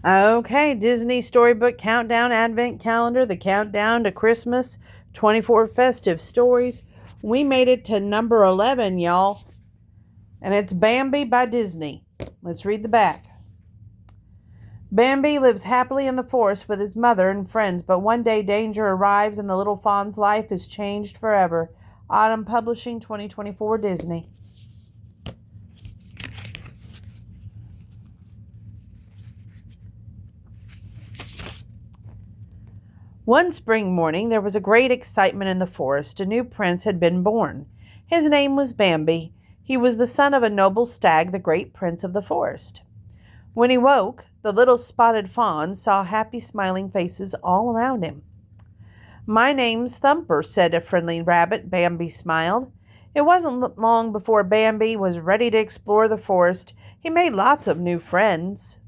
Okay, Disney Storybook Countdown Advent Calendar, the countdown to Christmas, 24 festive stories. We made it to number 11, y'all. And it's Bambi by Disney. Let's read the back. Bambi lives happily in the forest with his mother and friends, but one day danger arrives and the little fawn's life is changed forever. Autumn Publishing, 2024, Disney. One spring morning, there was a great excitement in the forest. A new prince had been born. His name was Bambi. He was the son of a noble stag, the great prince of the forest. When he woke, the little spotted fawn saw happy, smiling faces all around him. "My name's Thumper," said a friendly rabbit. Bambi smiled. It wasn't long before Bambi was ready to explore the forest. He made lots of new friends.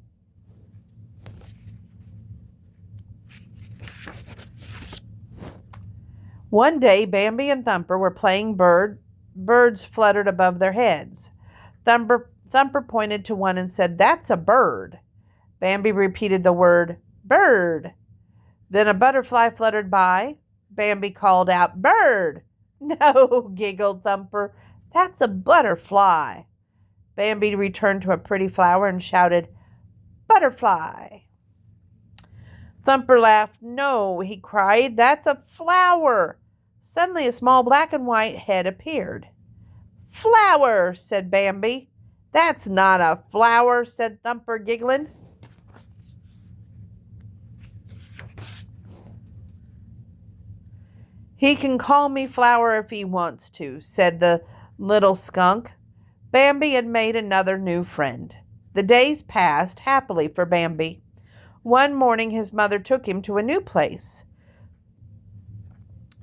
One day, Bambi and Thumper were playing birds fluttered above their heads. Thumper pointed to one and said, "That's a bird." Bambi repeated the word, "bird." Then a butterfly fluttered by. Bambi called out, "Bird." "No," giggled Thumper, "that's a butterfly." Bambi returned to a pretty flower and shouted, "Butterfly." Thumper laughed. "No," he cried, "that's a flower." Suddenly a small black and white head appeared. "Flower," said Bambi. "That's not a flower," said Thumper, giggling. "He can call me Flower if he wants to," said the little skunk. Bambi had made another new friend. The days passed happily for Bambi. One morning his mother took him to a new place.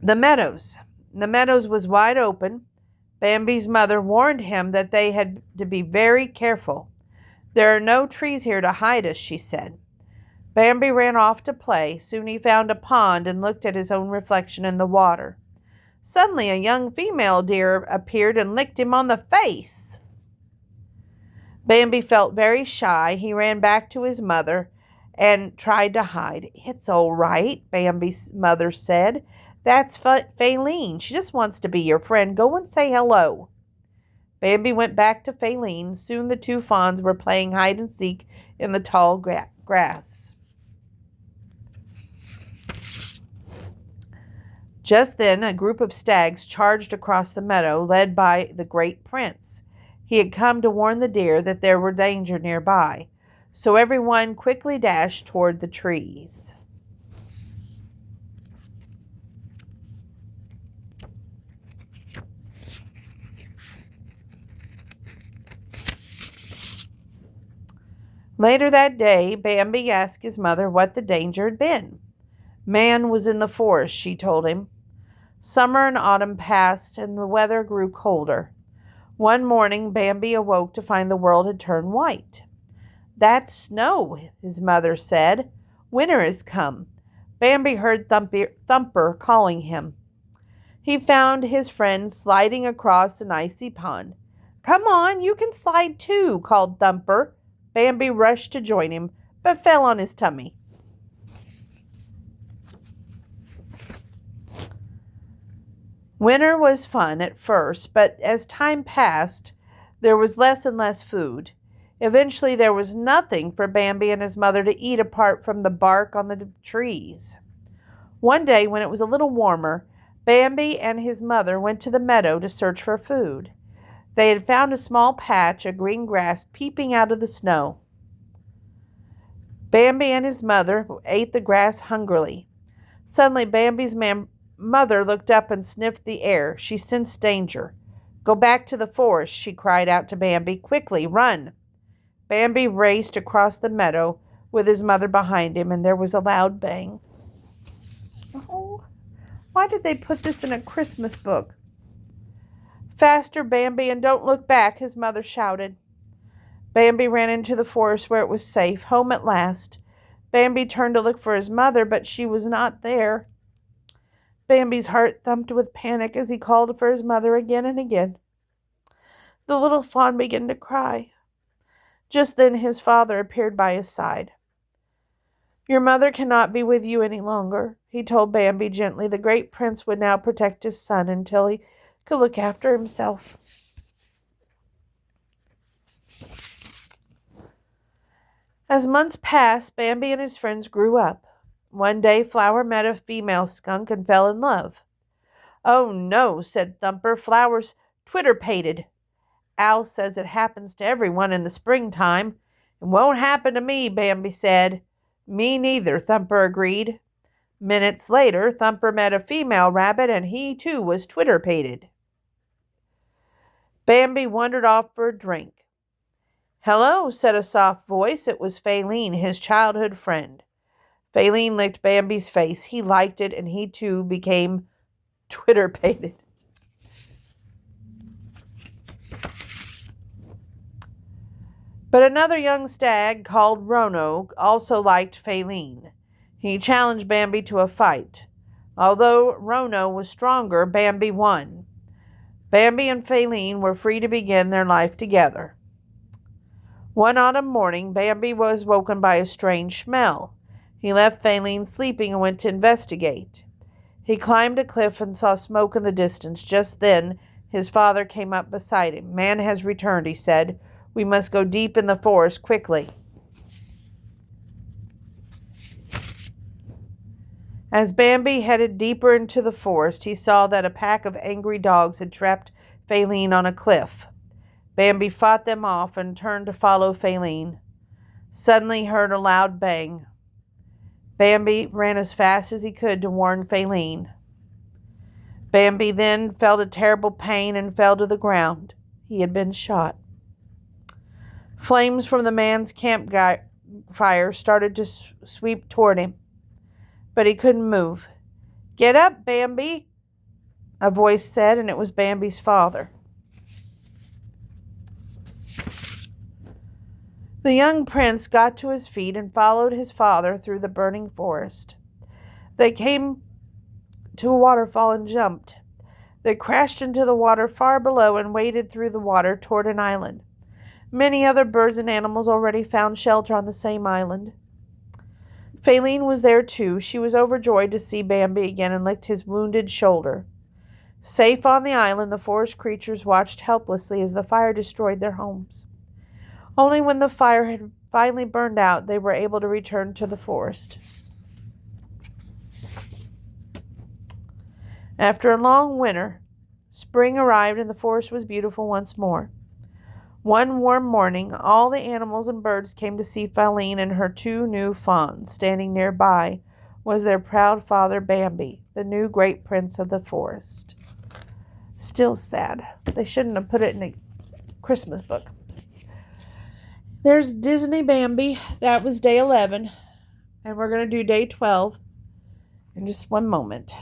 The meadows. The meadows was wide open. Bambi's mother warned him that they had to be very careful. "There are no trees here to hide us," she said. Bambi ran off to play. Soon he found a pond and looked at his own reflection in the water. Suddenly a young female deer appeared and licked him on the face. Bambi felt very shy. He ran back to his mother and tried to hide. "It's all right," Bambi's mother said. "That's Faline. She just wants to be your friend. Go and say hello." Bambi went back to Faline. Soon the two fawns were playing hide and seek in the tall grass. Just then a group of stags charged across the meadow, led by the great prince. He had come to warn the deer that there were danger nearby. So everyone quickly dashed toward the trees. Later that day, Bambi asked his mother what the danger had been. "Man was in the forest," she told him. Summer and autumn passed, and the weather grew colder. One morning, Bambi awoke to find the world had turned white. "That's snow," his mother said. "Winter has come." Bambi heard Thumper calling him. He found his friend sliding across an icy pond. "Come on, you can slide too," called Thumper. Bambi rushed to join him, but fell on his tummy. Winter was fun at first, but as time passed, there was less and less food. Eventually, there was nothing for Bambi and his mother to eat apart from the bark on the trees. One day, when it was a little warmer, Bambi and his mother went to the meadow to search for food. They had found a small patch of green grass peeping out of the snow. Bambi and his mother ate the grass hungrily. Suddenly, Bambi's mother looked up and sniffed the air. She sensed danger. "Go back to the forest," she cried out to Bambi. "Quickly, run!" Bambi raced across the meadow with his mother behind him, and there was a loud bang. Oh, why did they put this in a Christmas book? "Faster, Bambi, and don't look back," his mother shouted. Bambi ran into the forest where it was safe. Home at last. Bambi turned to look for his mother, but she was not there. Bambi's heart thumped with panic as he called for his mother again and again. The little fawn began to cry. Just then his father appeared by his side. Your mother cannot be with you any longer, he told Bambi gently. The great prince would now protect his son until he could look after himself. As months passed, Bambi and his friends grew up. One day, Flower met a female skunk and fell in love. Oh no, said Thumper, Flower's twitter-pated. Owl says it happens to everyone in the springtime. It won't happen to me, Bambi said. Me neither, Thumper agreed. Minutes later, Thumper met a female rabbit and he too was twitter-pated. Bambi wandered off for a drink. Hello, said a soft voice. It was Faline, his childhood friend. Faline licked Bambi's face. He liked it and he too became twitter-pated. But another young stag called Roanoke also liked Faline. He challenged Bambi to a fight. Although Roanoke was stronger, Bambi won. Bambi and Faline were free to begin their life together. One autumn morning, Bambi was woken by a strange smell. He left Faline sleeping and went to investigate. He climbed a cliff and saw smoke in the distance. Just then, his father came up beside him. Man has returned, he said. We must go deep in the forest quickly. As Bambi headed deeper into the forest, he saw that a pack of angry dogs had trapped Faline on a cliff. Bambi fought them off and turned to follow Faline. Suddenly he heard a loud bang. Bambi ran as fast as he could to warn Faline. Bambi then felt a terrible pain and fell to the ground. He had been shot. Flames from the man's campfire started to sweep toward him, but he couldn't move. Get up, Bambi, a voice said, and it was Bambi's father. The young prince got to his feet and followed his father through the burning forest. They came to a waterfall and jumped. They crashed into the water far below and waded through the water toward an island. Many other birds and animals already found shelter on the same island. Faline was there too. She was overjoyed to see Bambi again and licked his wounded shoulder. Safe on the island, the forest creatures watched helplessly as the fire destroyed their homes. Only when the fire had finally burned out, they were able to return to the forest. After a long winter, spring arrived and the forest was beautiful once more. One warm morning, all the animals and birds came to see Faline and her two new fawns. Standing nearby was their proud father, Bambi, the new great prince of the forest. Still sad. They shouldn't have put it in a Christmas book. There's Disney Bambi. That was day 11. And we're going to do day 12 in just one moment.